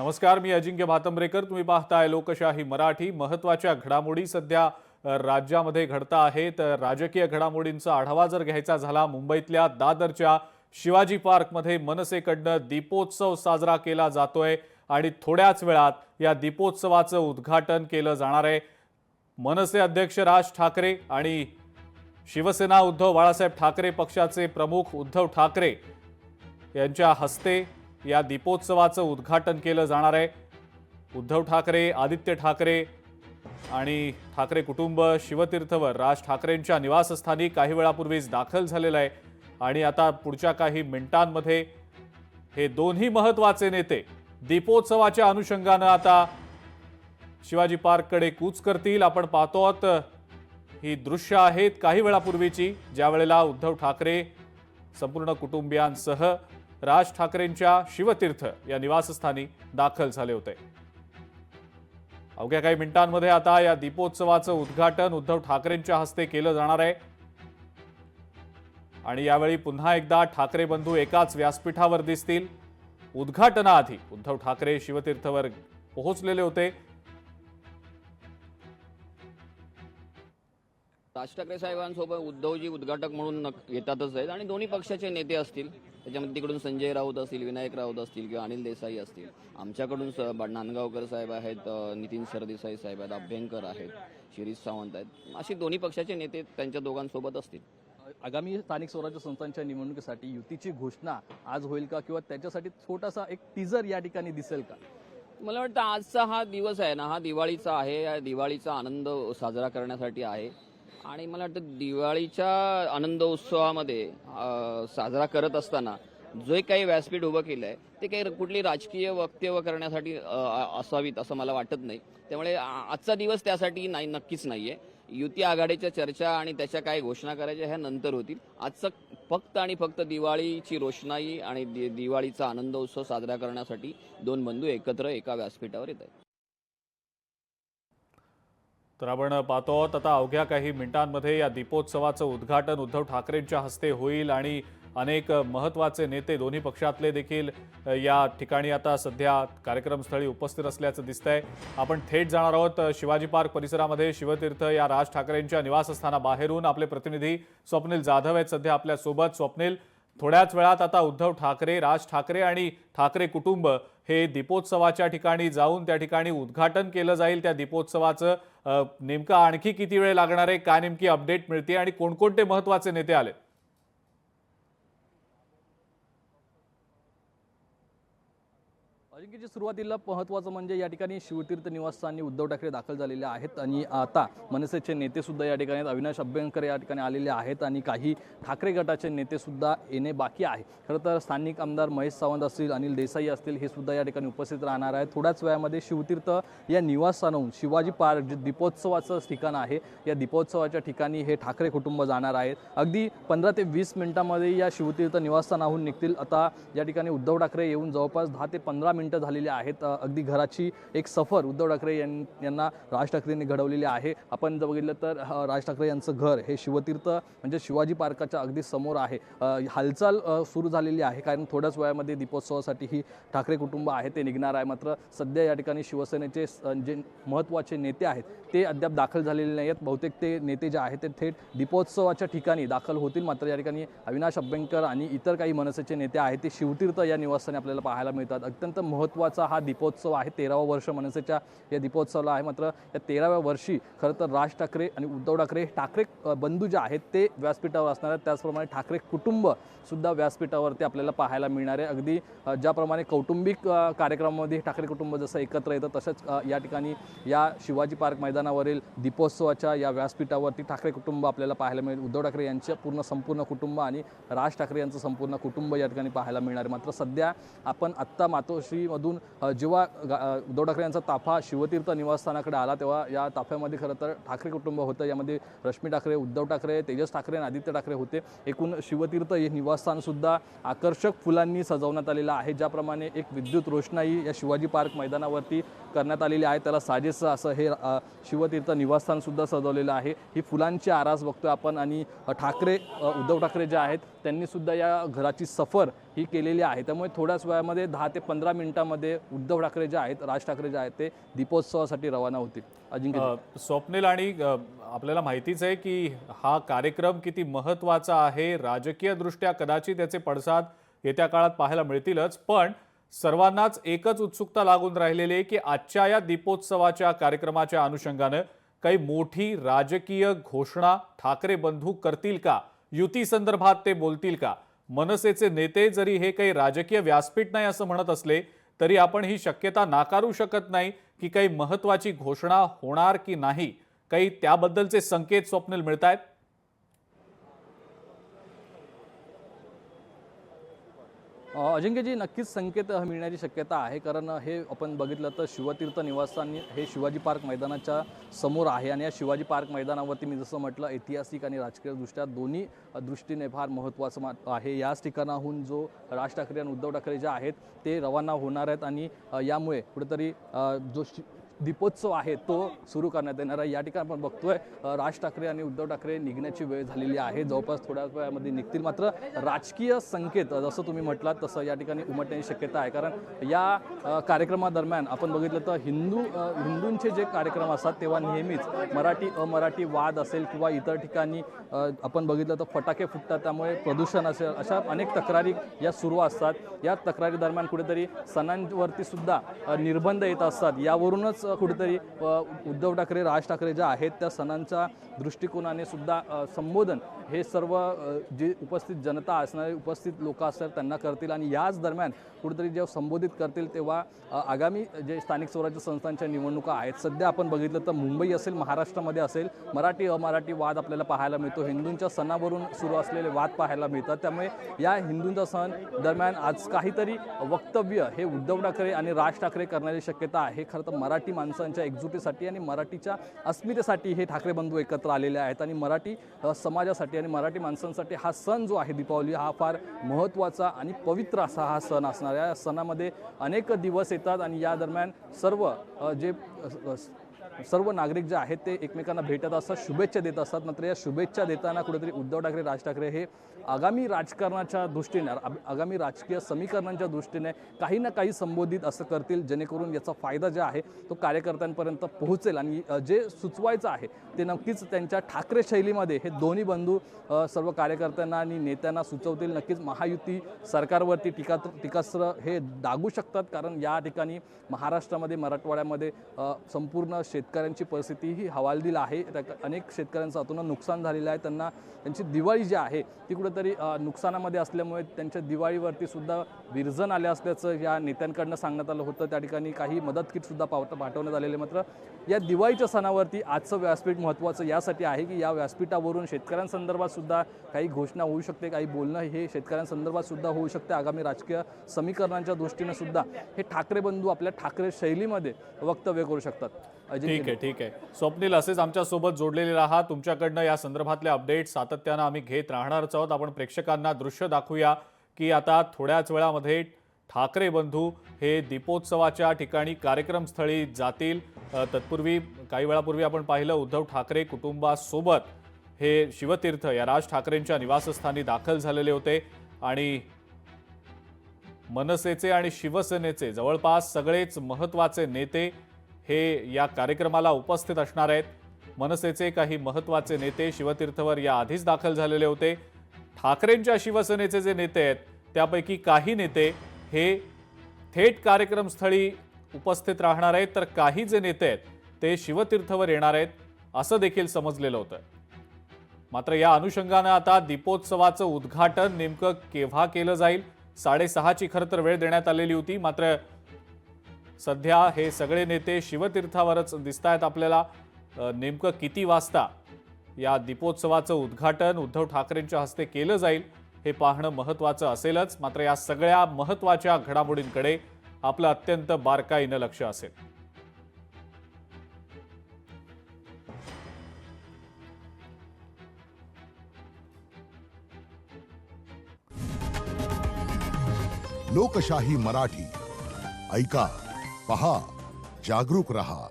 नमस्कार, मी अजिंक्य भातंब्रेकर. तुम्ही पाहताय लोकशाही मराठी. महत्त्वाच्या घडामोडी सध्या राज्यामध्ये घडता आहेत. राजकीय घडामोडींचा आढावा जर घ्यायचा झाला, मुंबईतल्या दादरच्या शिवाजी पार्कमध्ये मनसेकडनं दीपोत्सव साजरा केला जातोय आणि थोड्याच वेळात या दीपोत्सवाचं उद्घाटन केलं जाणार आहे. मनसे अध्यक्ष राज ठाकरे आणि शिवसेना उद्धव बाळासाहेब ठाकरे पक्षाचे प्रमुख उद्धव ठाकरे यांच्या हस्ते या दीपोत्सवाचं उद्घाटन केलं जाणार आहे. उद्धव ठाकरे, आदित्य ठाकरे आणि ठाकरे कुटुंब शिवतीर्थवर राज ठाकरेंच्या निवासस्थानी काही वेळापूर्वीच दाखल झालेलं आहे आणि आता पुढच्या काही मिनिटांमध्ये हे दोन्ही महत्त्वाचे नेते दीपोत्सवाच्या अनुषंगानं आता शिवाजी पार्ककडे कूच करतील. आपण पाहतो आहोत ही दृश्य आहेत काही वेळापूर्वीची, ज्या वेळेला उद्धव ठाकरे संपूर्ण कुटुंबियांसह राज ठाकरेंच्या शिवतीर्थ या निवासस्थानी दाखल झाले होते. अवघ्या काही मिनिटांमध्ये आता या दीपोत्सवाचं उद्घाटन उद्धव ठाकरेंच्या हस्ते केलं जाणार आहे आणि यावेळी पुन्हा एकदा ठाकरे बंधू एकाच व्यासपीठावर दिसतील. उद्घाटनाआधी उद्धव ठाकरे शिवतीर्थवर पोहोचलेले होते. राज ठाकरे साहेबांसोबत उद्धवजी उद्घाटक म्हणून येतातच आहेत आणि दोन्ही पक्षाचे नेते असतील. त्याच्यामध्ये तिकडून संजय राऊत असतील, विनायक राऊत असतील किंवा अनिल देसाई असतील. आमच्याकडून नांदगावकर साहेब आहेत, नितीन सरदेसाई साहेब आहेत, अभ्यंकर आहेत, शिरीष सावंत आहेत. अशी दोन्ही पक्षाचे नेते त्यांच्या दोघांसोबत असतील. आगामी स्थानिक स्वराज्य संस्थांच्या निवडणुकीसाठी युतीची घोषणा आज होईल का किंवा त्याच्यासाठी छोटासा एक टीजर या ठिकाणी दिसेल का? मला वाटतं आजचा हा दिवस आहे ना, हा दिवाळीचा आहे. या दिवाळीचा आनंद साजरा करण्यासाठी आहे आणि मला वाटतं दिवाळीच्या आनंद उत्सवामध्ये साजरा करत असताना जे काही व्यासपीठ उभं केलं आहे ते काही कुठली राजकीय वक्तव्य करण्यासाठी असावीत असं मला वाटत नाही. त्यामुळे आजचा दिवस त्यासाठी नक्कीच नाही आहे. युती आघाडीच्या चर्चा आणि त्याच्या काय घोषणा करायच्या ह्या नंतर होतील. आजचं फक्त आणि फक्त दिवाळीची रोषणाई आणि दिवाळीचा आनंद उत्सव साजरा करण्यासाठी दोन बंधू एकत्र एका व्यासपीठावर येत आहेत. तर आपण पाहतो आहोत आता अवघ्या काही मिनिटांमध्ये या दीपोत्सवाचं उद्घाटन उद्धव ठाकरेंच्या हस्ते होईल आणि अनेक महत्त्वाचे नेते दोन्ही पक्षातले देखील या ठिकाणी आता सध्या कार्यक्रमस्थळी उपस्थित असल्याचं दिसतंय. आपण थेट जाणार आहोत शिवाजी पार्क परिसरामध्ये शिवतीर्थ या राज ठाकरेंच्या निवासस्थानाबाहेरून. आपले प्रतिनिधी स्वप्नील जाधव आहेत सध्या आपल्यासोबत. स्वप्नील, थोड्याच वेळात आता उद्धव ठाकरे, राज ठाकरे आणि ठाकरे कुटुंब हे दीपोत्सवाच्या ठिकाणी जाऊन त्या ठिकाणी उद्घाटन केलं जाईल. त्या दीपोत्सवाचं नेमकं आणखी किती वेळ लागणार आहे, काय नेमकी अपडेट मिळते आणि कोणकोणते महत्त्वाचे नेते आले? अजिंक्यजी, सुरुवातीला महत्त्वाचं म्हणजे या ठिकाणी शिवतीर्थ निवासस्थानी उद्धव ठाकरे दाखल झालेले आहेत आणि आता मनसेचे नेते सुद्धा या ठिकाणी अविनाश अभ्यंकर या ठिकाणी आलेले आहेत आणि काही ठाकरे गटाचे नेते सुद्धा येणे बाकी आहे. खरं तर स्थानिक आमदार महेश सावंत असतील, अनिल देसाई असतील, हे सुद्धा या ठिकाणी उपस्थित राहणार आहेत. थोड्याच वेळामध्ये शिवतीर्थ या निवासस्थानाहून शिवाजी पार्क जे दीपोत्सवाचं ठिकाण आहे, या दीपोत्सवाच्या ठिकाणी हे ठाकरे कुटुंब जाणार आहेत. अगदी 15 ते 20 मिनिटांमध्ये या शिवतीर्थ निवासस्थानाहून निघतील. आता या ठिकाणी उद्धव ठाकरे येऊन जवळपास 10 ते 15 मिनिटं झालेली आहेत. अगदी घराची एक सफर उद्धव ठाकरे यांना राज ठाकरेंनी घडवलेली आहे. आपण जर बघितलं तर राज ठाकरे यांचं घर हे शिवतीर्थ म्हणजे शिवाजी पार्काच्या अगदी समोर आहे. हालचाल सुरू झालेली आहे कारण थोड्याच वेळामध्ये दीपोत्सवासाठी ही ठाकरे कुटुंब आहे ते निघणार आहे. मात्र सध्या या ठिकाणी शिवसेनेचे जे महत्त्वाचे नेते आहेत ते अद्याप दाखल झालेले नाही आहेत. बहुतेक ते नेते जे आहेत ते थेट दीपोत्सवाच्या ठिकाणी दाखल होतील. मात्र या ठिकाणी अविनाश अभ्यंकर आणि इतर काही मनसेचे नेते आहेत ते शिवतीर्थ या निवासस्थानी आपल्याला पाहायला मिळतात. अत्यंत महत्त्वाचा हा दीपोत्सव आहे. 13वा वर्ष मनसेच्या या दीपोत्सवाला आहे. मात्र या 13व्या वर्षी खरं तर राज ठाकरे आणि उद्धव ठाकरे बंधू जे आहेत ते व्यासपीठावर असणार आहेत. त्याचप्रमाणे ठाकरे कुटुंब सुद्धा व्यासपीठावरती आपल्याला पाहायला मिळणार आहे. अगदी ज्याप्रमाणे कौटुंबिक कार्यक्रमामध्ये ठाकरे कुटुंब जसं एकत्र येतं तसंच या ठिकाणी या शिवाजी पार्क मैदानावरील दीपोत्सवाच्या या व्यासपीठावरती ठाकरे कुटुंब आपल्याला पाहायला मिळेल. उद्धव ठाकरे यांचं संपूर्ण कुटुंब आणि राज ठाकरे यांचं संपूर्ण कुटुंब या ठिकाणी पाहायला मिळणार आहे. मात्र सध्या आपण आत्ता मातोश्रीमधून जेव्हा उद्धव ठाकरे यांचा ताफा शिवतीर्थ निवासस्थानाकडे आला तेव्हा या ताफ्यामध्ये खरं तर ठाकरे कुटुंब होतं. यामध्ये रश्मी ठाकरे, उद्धव ठाकरे, तेजस ठाकरे आणि आदित्य ठाकरे होते. एकूण शिवतीर्थ हे निवासस्थान सुद्धा आकर्षक फुलांनी सजवण्यात आलेलं आहे. ज्याप्रमाणे एक विद्युत रोषणाई या शिवाजी पार्क मैदानावरती करण्यात आलेली आहे त्याला साजेसं असं हे शिवतीर्थ निवासस्थान सुद्धा सजवलेलं आहे. ही फुलांची आरास बघतोय आपण आणि उद्धव ठाकरे जे आहेत त्यांनी सुद्धा या घराची सफर ही केलेली आहे. त्यामुळे थोड्याच वेळामध्ये 10 ते 15 मिनिटांमध्ये उद्धव ठाकरे जे आहेत, राज ठाकरे जे आहेत ते दीपोत्सवासाठी रवाना होतील. अजिंक्य स्वप्नील, आणि आपल्याला माहितीच आहे की हा कार्यक्रम किती महत्त्वाचा आहे. राजकीय दृष्ट्या कदाचित याचे पडसाद येत्या काळात पाहायला मिळतीलच, पण सर्वांनाच एकच उत्सुकता लागून राहिलेली आहे की आजच्या या दीपोत्सवाच्या कार्यक्रमाच्या अनुषंगानं काही मोठी राजकीय घोषणा ठाकरे बंधू करतील का? युती संदर्भात ते बोलतील का? मनसेचे नेते जरी हे काही राजकीय व्यासपीठ नाही असं म्हणत असले तरी आपण ही शक्यता नाकारू शकत नाही की काही महत्त्वाची घोषणा होणार की नाही. काही त्याबद्दलचे संकेत स्वप्नील मिळतायत? अजिंक्यजी, नक्कीच संकेत मिळण्याची शक्यता आहे, कारण हे आपण बघितलं तर शिवतीर्थ निवासस्थान हे शिवाजी पार्क मैदानाच्या समोर आहे आणि या शिवाजी पार्क मैदानावरती मी जसं म्हटलं ऐतिहासिक आणि राजकीय दृष्ट्या दोन्ही दृष्टीने फार महत्त्वाचं आहे. याच ठिकाणाहून जो राज ठाकरे आणि उद्धव ठाकरे जे आहेत ते रवाना होणार आहेत आणि यामुळे कुठेतरी जो दीपोत्सव आहे तो सुरू करण्यात येणार आहे. या ठिकाणी आपण बघतोय राज ठाकरे आणि उद्धव ठाकरे निघण्याची वेळ झालेली आहे, जवळपास थोड्या वेळामध्ये निघतील. मात्र राजकीय संकेत जसं तुम्ही म्हटलात तसं या ठिकाणी उमटण्याची शक्यता आहे, कारण या कार्यक्रमादरम्यान आपण बघितलं तर हिंदूंचे जे कार्यक्रम असतात तेव्हा नेहमीच मराठी अमराठी वाद असेल किंवा इतर ठिकाणी आपण बघितलं तर फटाके फुटतात, त्यामुळे प्रदूषण असेल, अशा अनेक तक्रारी या सुरू असतात. या तक्रारी दरम्यान कुठेतरी सणांवरती सुद्धा निर्बंध येत असतात. यावरूनच कुठेतरी उद्धव ठाकरे राज ठाकरे जे आहेत त्या सणांच्या दृष्टिकोनाने सुद्धा संबोधन हे सर्व जे उपस्थित जनता असणारे उपस्थित लोक असतात त्यांना करतील आणि याच दरम्यान कुठेतरी जेव्हा संबोधित करतील तेव्हा आगामी जे स्थानिक स्वराज्य संस्थांच्या निवडणुका आहेत, सध्या आपण बघितलं तर मुंबई असेल, महाराष्ट्रामध्ये असेल, मराठी अमराठी वाद आपल्याला पाहायला मिळतो. हिंदूंच्या सणावरून सुरू असलेले वाद पाहायला मिळतात. त्यामुळे या हिंदूंचा सण दरम्यान आज काहीतरी वक्तव्य हे उद्धव ठाकरे आणि राज ठाकरे करण्याची शक्यता आहे. खरं तर मराठी माणसांच्या एकजुटीसाठी आणि मराठीच्या अस्मितेसाठी हे ठाकरे बंधू एकत्र आलेले आहेत आणि मराठी समाजासाठी आणि मराठी माणसांसाठी हा सण जो आहे दीपावली हा फार महत्त्वाचा आणि पवित्र असा हा सण असणार आहे. या सणामध्ये अनेक दिवस येतात आणि या दरम्यान सर्व नागरिक जे आहेत ते एकमेकांना भेटत असतात, शुभेच्छा देत असतात. मात्र या शुभेच्छा देताना कुठेतरी उद्धव ठाकरे राज ठाकरे हे आगामी राजकारणाच्या दृष्टीने, आगामी राजकीय समीकरणांच्या दृष्टीने काही ना काही संबोधित असं करतील, जेणेकरून याचा फायदा जे आहे तो कार्यकर्त्यांपर्यंत पोहोचेल आणि जे सुचवायचं आहे ते नक्कीच त्यांच्या ठाकरे शैलीमध्ये हे दोन्ही बंधू सर्व कार्यकर्त्यांना आणि नेत्यांना सुचवतील. नक्कीच महायुती सरकारवरती टीकास्त्र हे डागू शकतात, कारण या ठिकाणी महाराष्ट्रामध्ये मराठवाड्यामध्ये संपूर्ण शेतकऱ्यांची परिस्थिती ही हवालदिल आहे. अनेक शेतकऱ्यांचं अतोनात नुकसान झालेलं आहे. त्यांना त्यांची दिवाळी जी आहे ती कुठेतरी नुकसानामध्ये असल्यामुळे त्यांच्या दिवाळीवरती सुद्धा विरजन आले असल्याचं या नेत्यांकडनं सांगण्यात आलं होतं. त्या ठिकाणी काही मदत किटसुद्धा पाठवण्यात आलेले. मात्र या दिवाळीच्या सणावरती आजचं व्यासपीठ महत्त्वाचं यासाठी आहे की या व्यासपीठावरून शेतकऱ्यांसंदर्भात सुद्धा काही घोषणा होऊ शकते, काही बोलणं हे शेतकऱ्यांसंदर्भात सुद्धा होऊ शकते. आगामी राजकीय समीकरणांच्या दृष्टीने सुद्धा हे ठाकरे बंधू आपल्या ठाकरे शैलीमध्ये वक्तव्य करू शकतात. ठीक आहे स्वप्नील, असेच आमच्या सोबत जोडलेले राहा. तुमच्याकडनं या संदर्भातले अपडेट सातत्यानं आम्ही घेत राहणारच आहोत. आपण प्रेक्षकांना दृश्य दाखवूया की आता थोड्याच वेळामध्ये ठाकरे बंधू हे दीपोत्सवाच्या ठिकाणी कार्यक्रमस्थळी जातील. तत्पूर्वी काही वेळापूर्वी आपण पाहिलं उद्धव ठाकरे कुटुंबासोबत हे शिवतीर्थ या राज ठाकरेंच्या निवासस्थानी दाखल झालेले होते आणि मनसेचे आणि शिवसेनेचे जवळपास सगळेच महत्त्वाचे नेते हे या कार्यक्रमाला उपस्थित असणार आहेत. मनसेचे काही महत्त्वाचे नेते शिवतीर्थवर या आधीच दाखल झालेले होते. ठाकरेंच्या शिवसेनेचे जे नेते आहेत त्यापैकी काही नेते हे थेट कार्यक्रमस्थळी उपस्थित राहणार आहेत, तर काही जे नेते आहेत ते शिवतीर्थवर येणार आहेत असं देखील समजलेलं होतं. मात्र या अनुषंगानं आता दीपोत्सवाचं उद्घाटन नेमकं केव्हा केलं जाईल, 6:30ची खरं तर वेळ देण्यात आलेली होती. मात्र सध्या हे सगळे नेते शिवतीर्थावरच दिसत आहेत आपल्याला. नेमकं किती वाजता या दीपोत्सवाचं उद्घाटन उद्धव ठाकरेंच्या हस्ते केलं जाईल हे पाहणं महत्त्वाचं असेलच. मात्र या सगळ्या महत्त्वाच्या घडामोडींकडे आपलं अत्यंत बारकाईनं लक्ष असेल. लोकशाही मराठी ऐका, पहा, जागरूक रहा.